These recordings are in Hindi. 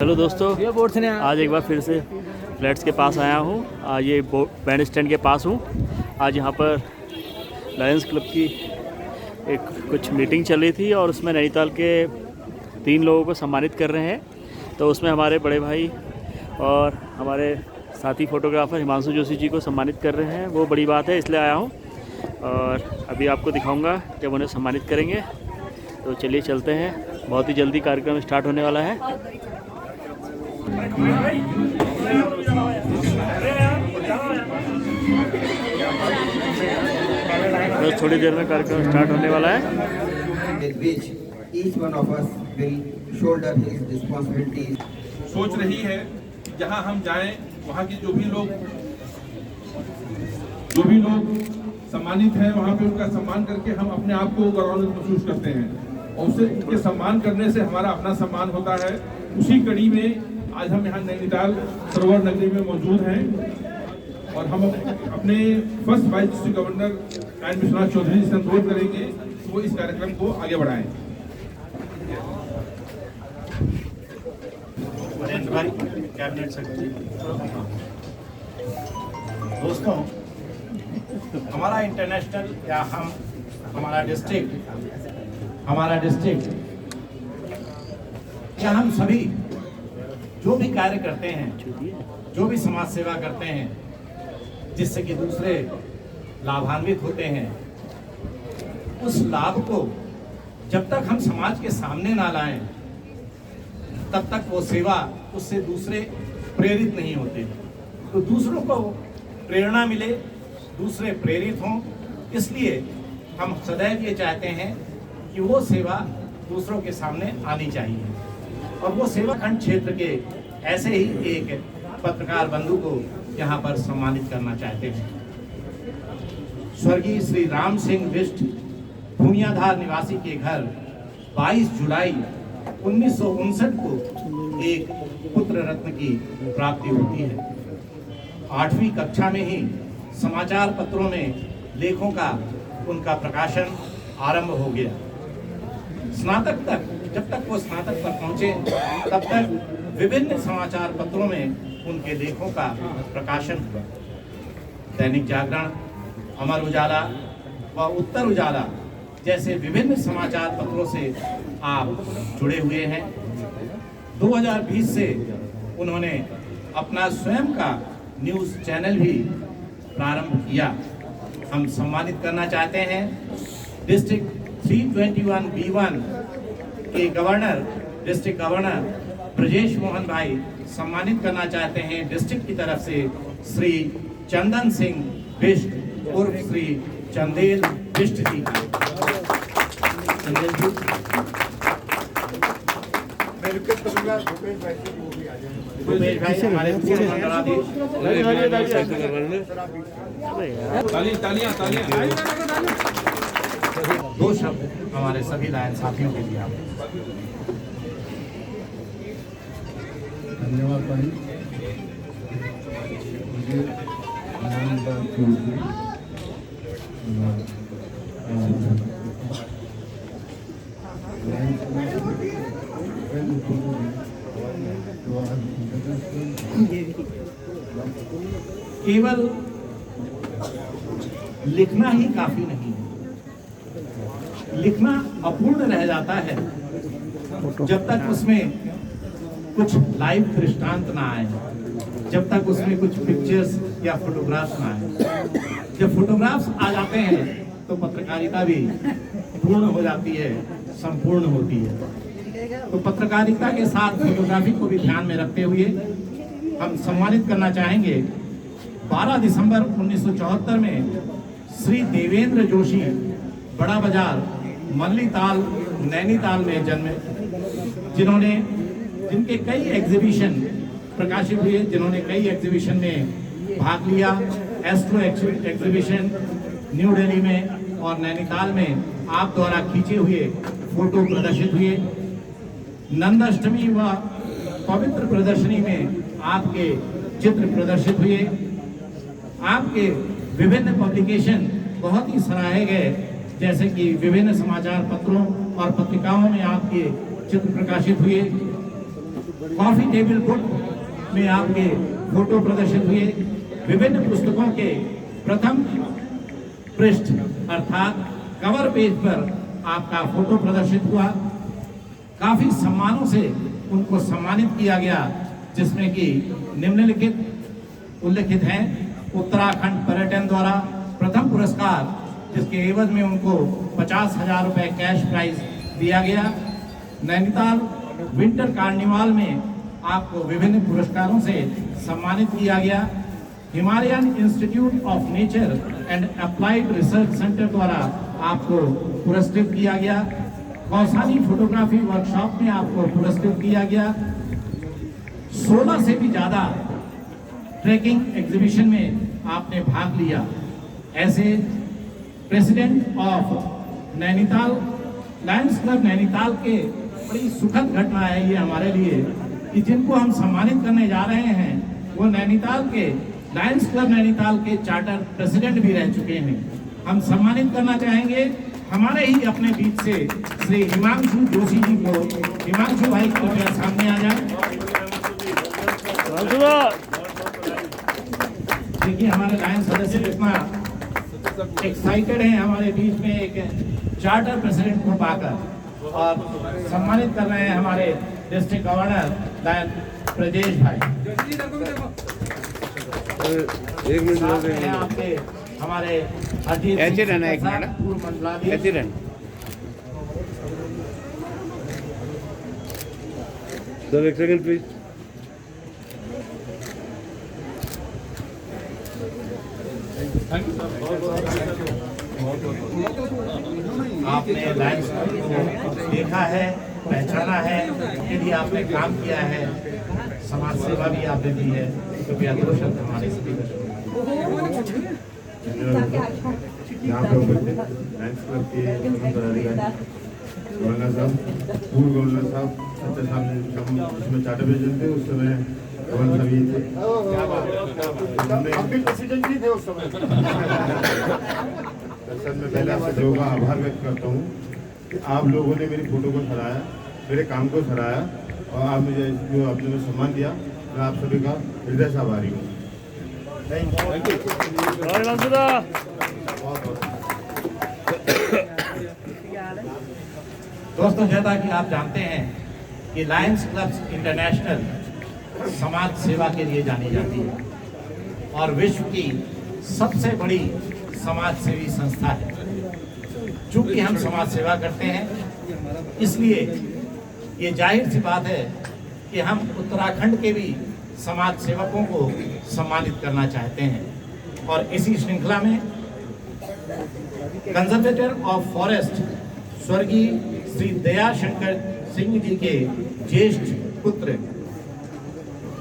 हेलो दोस्तों, आज एक बार फिर से फ्लैट्स के पास आया हूँ। आज ये बैंड स्टैंड के पास हूँ। आज यहाँ पर लायंस क्लब की एक कुछ मीटिंग चल रही थी और उसमें नैनीताल के 3 लोगों को सम्मानित कर रहे हैं। तो उसमें हमारे बड़े भाई और हमारे साथी फ़ोटोग्राफ़र हिमांशु जोशी जी को सम्मानित कर रहे हैं। वो बड़ी बात है, इसलिए आया हूँ और अभी आपको दिखाऊँगा जब उन्हें सम्मानित करेंगे। तो चलिए चलते हैं, बहुत ही जल्दी कार्यक्रम स्टार्ट होने वाला है। बस थोड़ी देर में कार्यक्रम स्टार्ट होने वाला है। सोच रही है जहां हम जाएं वहां के जो भी लोग सम्मानित हैं वहां पे उनका सम्मान करके हम अपने आप को गौरवान्वित महसूस करते हैं और उससे उनके सम्मान करने से हमारा अपना सम्मान होता है। उसी कड़ी में आज हम यहाँ नैनीताल सरोवर नगरी में मौजूद हैं और हम अपने first vice district governor N Vishwanath Chaudhary से अनुरोध करेंगे कि वो इस कार्यक्रम को आगे बढ़ाएं। कैबिनेट सेक्रेटरी, दोस्तों, हमारा इंटरनेशनल या हमारा डिस्ट्रिक्ट या हम सभी जो भी कार्य करते हैं, जो भी समाज सेवा करते हैं, जिससे कि दूसरे लाभान्वित होते हैं, उस लाभ को जब तक हम समाज के सामने ना लाएं तब तक वो सेवा उससे दूसरे प्रेरित नहीं होते। तो दूसरों को प्रेरणा मिले, दूसरे प्रेरित हों, इसलिए हम सदैव ये चाहते हैं कि वो सेवा दूसरों के सामने आनी चाहिए। और वो सेवा खंड क्षेत्र के ऐसे ही एक पत्रकार बंधु को यहाँ पर सम्मानित करना चाहते हैं। स्वर्गीय श्री राम सिंह बिष्ट भूमियाधार निवासी के घर 22 जुलाई 1959 को एक पुत्र रत्न की प्राप्ति होती है। 8वीं कक्षा में ही समाचार पत्रों में लेखों का उनका प्रकाशन आरंभ हो गया। स्नातक तक, जब तक वो स्नातक पर पहुंचे तब तक विभिन्न समाचार पत्रों में उनके लेखों का प्रकाशन हुआ। दैनिक जागरण, अमर उजाला व उत्तर उजाला जैसे विभिन्न समाचार पत्रों से आप जुड़े हुए हैं। 2020 से उन्होंने अपना स्वयं का न्यूज़ चैनल भी प्रारंभ किया। हम सम्मानित करना चाहते हैं डिस्ट्रिक्ट 321B1 के डिस्ट्रिक्ट गवर्नर ब्रजेश मोहन भाई सम्मानित करना चाहते हैं डिस्ट्रिक्ट की तरफ से श्री चंदन सिंह बिष्ट उर्फ श्री चंदेल बिष्ट जी का। चंदेल जी, मैं रिक्वेस्ट करूंगा भूपेश भाई हमारे तालियां। 2 शब्द हमारे सभी लायन साथियों के लिए आप। धन्यवाद भाई। मुझे केवल लिखना ही काफी नहीं है, लिखना अपूर्ण रह जाता है जब तक उसमें कुछ लाइव दृष्टांत ना आए, जब तक उसमें कुछ पिक्चर्स या फोटोग्राफ्स ना आए। जब फोटोग्राफ्स आ जाते हैं तो पत्रकारिता भी पूर्ण हो जाती है, संपूर्ण होती है। तो पत्रकारिता के साथ फोटोग्राफी को भी ध्यान में रखते हुए हम सम्मानित करना चाहेंगे 12 दिसंबर 1974 में श्री देवेंद्र जोशी बड़ा बाजार मल्लीताल नैनीताल में जन्मे, जिनके कई एग्जीबिशन प्रकाशित हुए, जिन्होंने कई एग्जीबिशन में भाग लिया। एस्ट्रो एग्जीबिशन न्यू दिल्ली में और नैनीताल में आप द्वारा खींचे हुए फोटो प्रदर्शित हुए। नंदाष्टमी व पवित्र प्रदर्शनी में आपके चित्र प्रदर्शित हुए। आपके विभिन्न पब्लिकेशन बहुत ही सराहे गए, जैसे कि विभिन्न समाचार पत्रों और पत्रिकाओं में आपके चित्र प्रकाशित हुए। कॉफी टेबल बुक में आपके फोटो प्रदर्शित हुए। विभिन्न पुस्तकों के प्रथम पृष्ठ अर्थात कवर पेज पर आपका फोटो प्रदर्शित हुआ। काफी सम्मानों से उनको सम्मानित किया गया, जिसमें कि निम्नलिखित उल्लेखित हैं। उत्तराखंड पर्यटन द्वारा प्रथम पुरस्कार, जिसके एवज में उनको 50,000 रुपए कैश प्राइज दिया गया। नैनीताल विंटर कार्निवाल में आपको विभिन्न पुरस्कारों से सम्मानित किया गया। Himalayan institute of nature and applied research centre द्वारा आपको पुरस्कृत किया गया। कौसानी फोटोग्राफी वर्कशॉप में आपको पुरस्कृत किया गया। 16 से भी ज्यादा ट्रैकिंग एग्जीबिशन में आपने भाग लिया। ऐसे president of Nainital Lions club Nainital के बड़ी सुखद घटना है ये हमारे लिए कि जिनको हम सम्मानित करने जा रहे हैं वो नैनीताल के लायंस क्लब नैनीताल के चार्टर प्रेसिडेंट भी रह चुके हैं। हम सम्मानित करना चाहेंगे हमारे ही अपने बीच से श्री हिमांशु जोशी जी को। हिमांशु भाई कृपया सामने आ जाए। देखिए हमारे लायंस सदस्य कितना एक्साइटेड हैं हमारे बीच में एक चार्टर प्रेसिडेंट को पाकर, और सम्मानित कर रहे हैं हमारे डिस्ट्रिक्ट गवर्नर लायन प्रजेश भाई। एक मिनट आपके हमारे अजीत ऐसे रहना, एक मिनट पूर्व मंडलाधीश ऐसे रहना। सर एक सेकंड प्लीज। आपने लायंस को देखा है, पहचाना है, उनके लिए आपने काम किया है, समाज सेवा भी आपने दी है। कृपया दो शब्द हमारे सभी यहाँ पे उपस्थित लायंस क्लब के पदाधिकारी गवर्नर साहब, पूर्व गवर्नर साहब, सत्तर साहब ने उसमें चार्टर प्रेसिडेंट थे उस समय, गवर्नर साहब ये थे। हम भी प्रेसिडेंट ही थे उस समय। सर मैं पहले आप लोगों का आभार व्यक्त करता हूँ कि आप लोगों ने मेरी फोटो को सराहा, मेरे काम को सराहा और आप मुझे जो आपने मुझे सम्मान दिया, मैं आप सभी का हृदय से आभारी हूँ। दोस्तों, जैसा कि आप जानते हैं कि लायंस क्लब्स इंटरनेशनल समाज सेवा के लिए जानी जाती है और विश्व की सबसे बड़ी समाज सेवी संस्था है। चूंकि हम समाज सेवा करते हैं, इसलिए ये जाहिर सी बात है कि हम उत्तराखंड के भी समाज सेवकों को सम्मानित करना चाहते हैं। और इसी श्रृंखला में कंजर्वेटर ऑफ फॉरेस्ट स्वर्गीय श्री दयाशंकर सिंह जी के ज्येष्ठ पुत्र,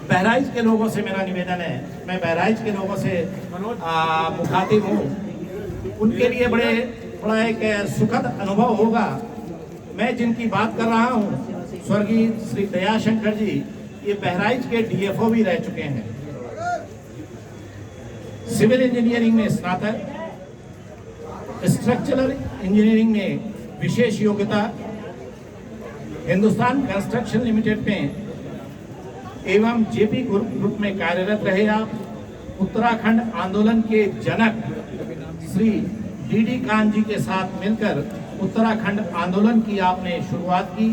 बहराइच के लोगों से मेरा निवेदन है, मैं बहराइच के लोगों से मुखातिब हूँ, उनके लिए बड़ा एक सुखद अनुभव होगा। मैं जिनकी बात कर रहा हूँ स्वर्गीय श्री दयाशंकर जी, ये बहराइच के डीएफओ भी रह चुके हैं। सिविल इंजीनियरिंग में स्नातक, स्ट्रक्चरल इंजीनियरिंग में विशेष योग्यता, हिंदुस्तान कंस्ट्रक्शन लिमिटेड में एवं जेपी ग्रुप में कार्यरत रहे आप। उत्तराखंड आंदोलन के जनक श्री डीडी कान जी के साथ मिलकर उत्तराखंड आंदोलन की आपने शुरुआत की।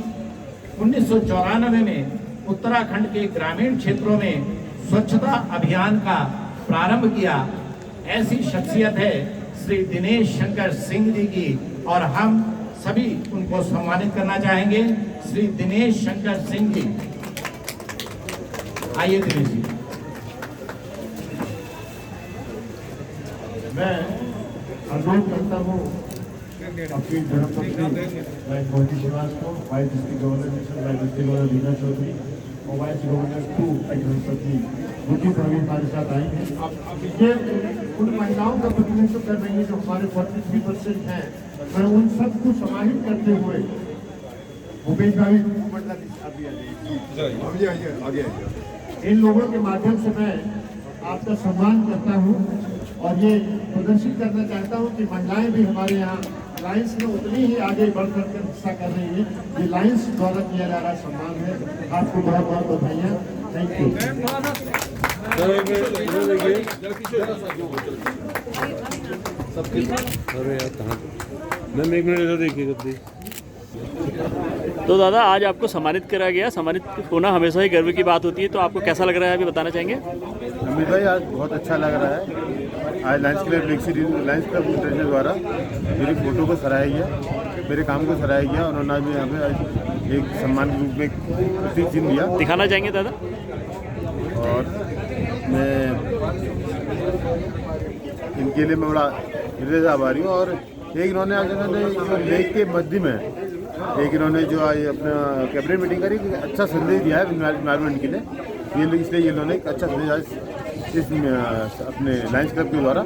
1994 में उत्तराखंड के ग्रामीण क्षेत्रों में स्वच्छता अभियान का प्रारंभ किया। ऐसी शख्सियत है श्री दिनेश शंकर सिंह जी की और हम सभी उनको सम्मानित करना चाहेंगे। श्री दिनेश शंकर सिंह जी, आइए दिनेश जी। मैं अनुरोध करता हूँ अपनी धर्मपत्नी भाई फौजी श्रीवास को, वाइस डिस्ट्रिक्ट गवर्नर मिशन भाई डिस्ट्रिक्ट गवर्नर रीना चौधरी और वाइस गवर्नर 2 धर्मपत्नी मुझे प्रवीण हमारे साथ आई हैं। ये उन महिलाओं का प्रतिनिधित्व कर रही है जो हमारे 43% हैं। मैं उन सबको समाहित करते हुए भूपेश भाई इन लोगों के माध्यम से मैं आपका सम्मान करता हूं और ये प्रदर्शित करना चाहता हूं कि महिलाएं भी हमारे यहाँ लायंस में उतनी ही आगे बढ़ कर हिस्सा कर रही है। ये लायंस द्वारा किया जा रहा सम्मान है। आपको बहुत बहुत बधाइयाँ। Thank you. सर एक मिनट इधर देखिए। अरे यार कहाँ मैम एक मिनट इधर देखिए कब तो दादा आज आपको सम्मानित करा गया। सम्मानित होना हमेशा ही गर्व की बात होती है, तो आपको कैसा लग रहा है अभी बताना चाहेंगे? अमित भाई आज बहुत अच्छा लग रहा है। आज लायंस क्लब इंटरनेशनल द्वारा मेरी फ़ोटो को सराहा गया, मेरे काम को सराहा गया। उन्होंने भी यहाँ पे आज एक सम्मान के रूप में प्रतीक चिन्ह दिया। दिखाना चाहेंगे दादा? और मैं इनके लिए मैं बड़ा हृदय से आभारी हूँ। और एक इन्होंने आज लेक के मध्य में एक इन्होंने जो आज अपना कैबिनेट मीटिंग करी, अच्छा संदेश दिया है इन्वायरमेंट के लिए। ये इसलिए इन्होंने एक अच्छा संदेश आज इस अपने लायंस क्लब के द्वारा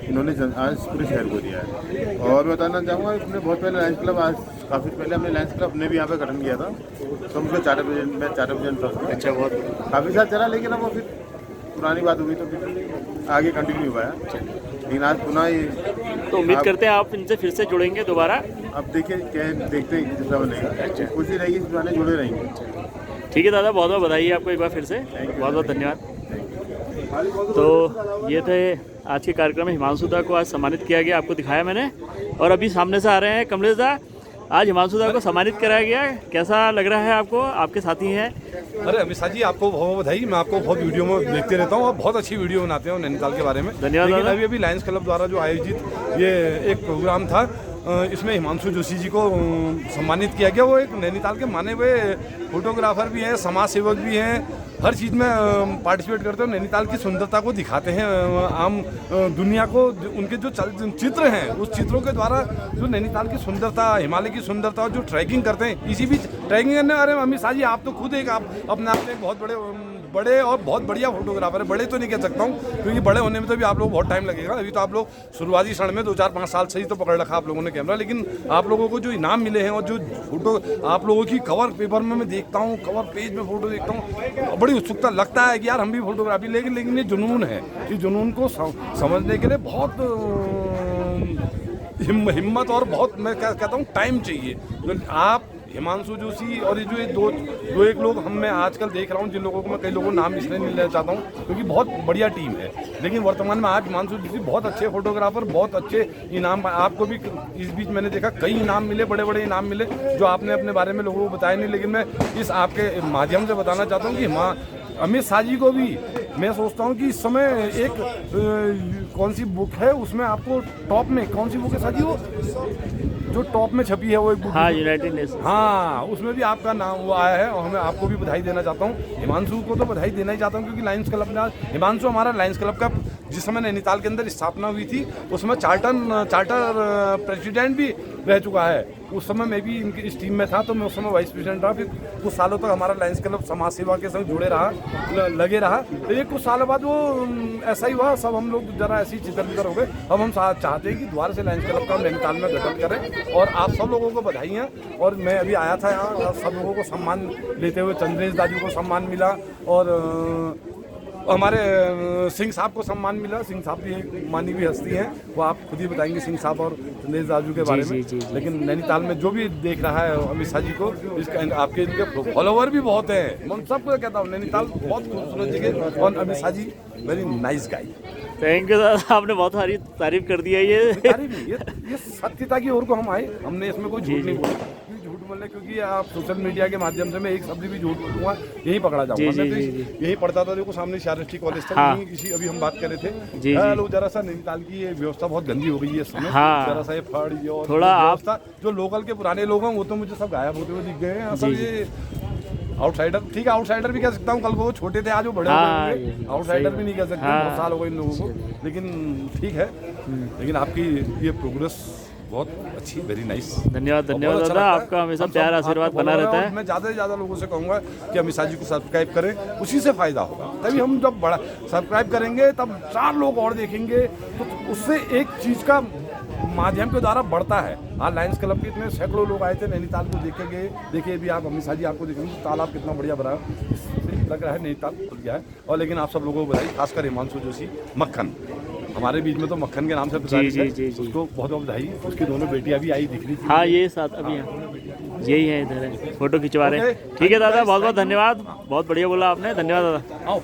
इन्होंने आज पूरे शहर को दिया है। और मैं बताना चाहूँगा इसने बहुत पहले लायंस क्लब आज काफ़ी पहले हमने लायंस क्लब ने भी यहाँ पे गठन किया था, तो उसका 4 प्रेसिडेंट था। अच्छा, बहुत काफ़ी साल चला, लेकिन अब वो फिर पुरानी बात हो गई तो फिर आगे कंटिन्यू नहीं हुआ। लेकिन आज पुनः ये तो उम्मीद करते हैं आप इनसे फिर से जुड़ेंगे दोबारा। अब देखिए क्या देखते हैं जैसा बनेगा। खुशी रहेगी, इस बहाने जुड़े रहेंगे। ठीक है दादा, बहुत बहुत बधाई है आपको एक बार फिर से। बहुत बहुत धन्यवाद। तो ये थे आज के कार्यक्रम में हिमांशु दा को आज सम्मानित किया गया, आपको दिखाया मैंने। और अभी सामने से आ रहे हैं कमलेश दा। आज हिमांशु दा को सम्मानित कराया गया, कैसा लग रहा है आपको? आपके साथी हैं। अरे अमित शाह जी, आपको बहुत बधाई। मैं आपको बहुत वीडियो में देखते रहता हूँ, आप बहुत अच्छी वीडियो बनाते हो नैनीताल के बारे में। धन्यवाद। लेकिन अभी लायंस क्लब द्वारा जो आयोजित ये एक प्रोग्राम था, इसमें हिमांशु जोशी जी को सम्मानित किया गया। वो एक नैनीताल के माने हुए फोटोग्राफर भी हैं, समाज सेवक भी हैं, हर चीज़ में पार्टिसिपेट करते हैं, नैनीताल की सुंदरता को दिखाते हैं आम दुनिया को। उनके जो चित्र हैं, उस चित्रों के द्वारा जो नैनीताल की सुंदरता, हिमालय की सुंदरता, जो ट्रैकिंग करते हैं, इसी बीच ट्रैकिंग करने। अरे अमित शाह जी, आप तो खुद एक आप अपने आप में एक बहुत बड़े और बहुत बढ़िया फोटोग्राफर है। बड़े तो नहीं कह सकता हूँ, क्योंकि बड़े होने में तो भी आप लोग बहुत टाइम लगेगा। अभी तो आप लोग शुरुआती क्षण में 2-4-5 साल से ही तो पकड़ रखा आप लोगों ने कैमरा। लेकिन आप लोगों को जो इनाम मिले हैं और जो फोटो आप लोगों की कवर पेपर में मैं देखता हूँ, कवर पेज में फोटो देखता हूँ, बड़ी उत्सुकता लगता है कि यार हम भी फोटोग्राफी। लेकिन ये जुनून है, इस जुनून को समझने के लिए बहुत हिम्मत और बहुत, मैं क्या कहता हूँ, टाइम चाहिए। आप हिमांशु जोशी और ये जो दो एक लोग मैं आजकल देख रहा हूँ, जिन लोगों को मैं कई लोगों को नाम इसलिए नहीं लेना चाहता हूँ क्योंकि बहुत बढ़िया टीम है। लेकिन वर्तमान में आज हिमांशु जोशी बहुत अच्छे फोटोग्राफर, बहुत अच्छे इनाम, आपको भी इस बीच मैंने देखा कई इनाम मिले, बड़े बड़े इनाम मिले जो आपने अपने बारे में लोगों को बताया नहीं। लेकिन मैं इस आपके माध्यम से बताना चाहता हूँ कि अमित शाह जी को भी मैं सोचता हूँ कि इस समय एक कौन सी बुक है, उसमें आपको टॉप में कौन सी बुक है शाह जी, वो जो टॉप में छपी है वो एक बुक, हाँ, यूनाइटेड नेशन, हाँ, उसमें भी आपका नाम वो आया है। और मैं आपको भी बधाई देना चाहता हूँ। हिमांशु को तो बधाई देना ही चाहता हूँ क्योंकि लायंस क्लब ने, हिमांशु हमारा लायंस क्लब का जिस समय नैनीताल के अंदर स्थापना हुई थी उसमें चार्टर प्रेसिडेंट भी रह चुका है। उस समय मैं भी इनकी इस टीम में था, तो मैं उस समय वाइस प्रेसिडेंट रहा। फिर कुछ सालों तक हमारा लायंस क्लब समाज सेवा के संग जुड़े रहा, लगे रहा। तो ये कुछ सालों बाद वो ऐसा ही हुआ, सब हम लोग जरा ऐसी चितर हो गए। अब हम चाहते हैं कि दोबारा से लायंस क्लब का नैनीताल में गठन करें। और आप सब लोगों को बधाई हैं। और मैं अभी आया था यहाँ, सब लोगों को सम्मान लेते हुए चंद्रेश दाजू को सम्मान मिला और हमारे सिंह साहब को सम्मान मिला। सिंह साहब भी एक मानवीय हस्ती हैं, वो आप खुद ही बताएंगे सिंह साहब और चंद्रेश दाजू के बारे में। लेकिन नैनीताल में जो भी देख रहा है अमित शाह जी को, इसका आपके इनके फॉलोवर भी बहुत हैं। मैं सबको कहता हूँ नैनीताल बहुत खूबसूरत जगह। और Amit Shah ji very nice guy. Thank you दादा, आपने बहुत सारी तारीफ कर दी है। ये सत्यता की ओर को हम आए, हमने इसमें कोई झूठ नहीं बोला। झूठ बोलने क्योंकि आप सोशल मीडिया के माध्यम से मैं एक शब्द भी झूठ बोलूँगा यही पकड़ा जाऊँगा। मैं तो यही पढ़ता था, देखो सामने शारस्टी कॉलेज था, हाँ। इसी अभी हम बात कर रहे थे। लोग जरा सा नैनीताल की ये व्यवस्था बहुत गंदी हो गई है इस समय। जरा सा ये फड़ और थोड़ा व्यवस्था, जो लोकल के पुराने लोग हैं वो तो मुझे सब गायब होते हुए दिख गए हैं। सब ये आउटसाइडर, ठीक है आउटसाइडर भी कह सकता हूँ, कल को वो छोटे थे आज वो बड़े हो गए, आउटसाइडर भी नहीं कह सकते। बहुत साल हो गए इन लोगों को, लेकिन ठीक है। लेकिन आपकी ये प्रोग्रेस बहुत अच्छी, वेरी नाइस। धन्यवाद दादा, आपका हमेशा प्यार आशीर्वाद बना रहता है। मैं ज़्यादा से ज़्यादा लोगों से कहूँगा कि अमित शाह जी को सब्सक्राइब करें, उसी से फ़ायदा होगा। तभी हम जब बड़ा सब्सक्राइब करेंगे तब 4 लोग और देखेंगे, तो उससे एक चीज़ का माध्यम के द्वारा बढ़ता है। आज लायंस क्लब के इतने सैकड़ों लोग आए थे नैनीताल को देखे गए। देखिए भी आप अमित शाह जी आपको देखेंगे तालाब कितना बढ़िया भरा है, इससे लग रहा है नैनीताल खुल गया है। और लेकिन आप सब लोगों को बधाई, खासकर हिमांशु जोशी मक्खन हमारे बीच में तो मक्खन के नाम से प्रचारित जी, है। जी, जी। उसको बहुत बहुत बधाई। उसकी दोनों बेटियां भी आई दिख रही थी। हाँ ये साथ अभी यहाँ यही है, इधर है, फोटो खिंचवा रहे हैं। Okay. ठीक है दादा, बहुत बहुत धन्यवाद, बहुत बढ़िया बोला आपने, धन्यवाद दादा। आओ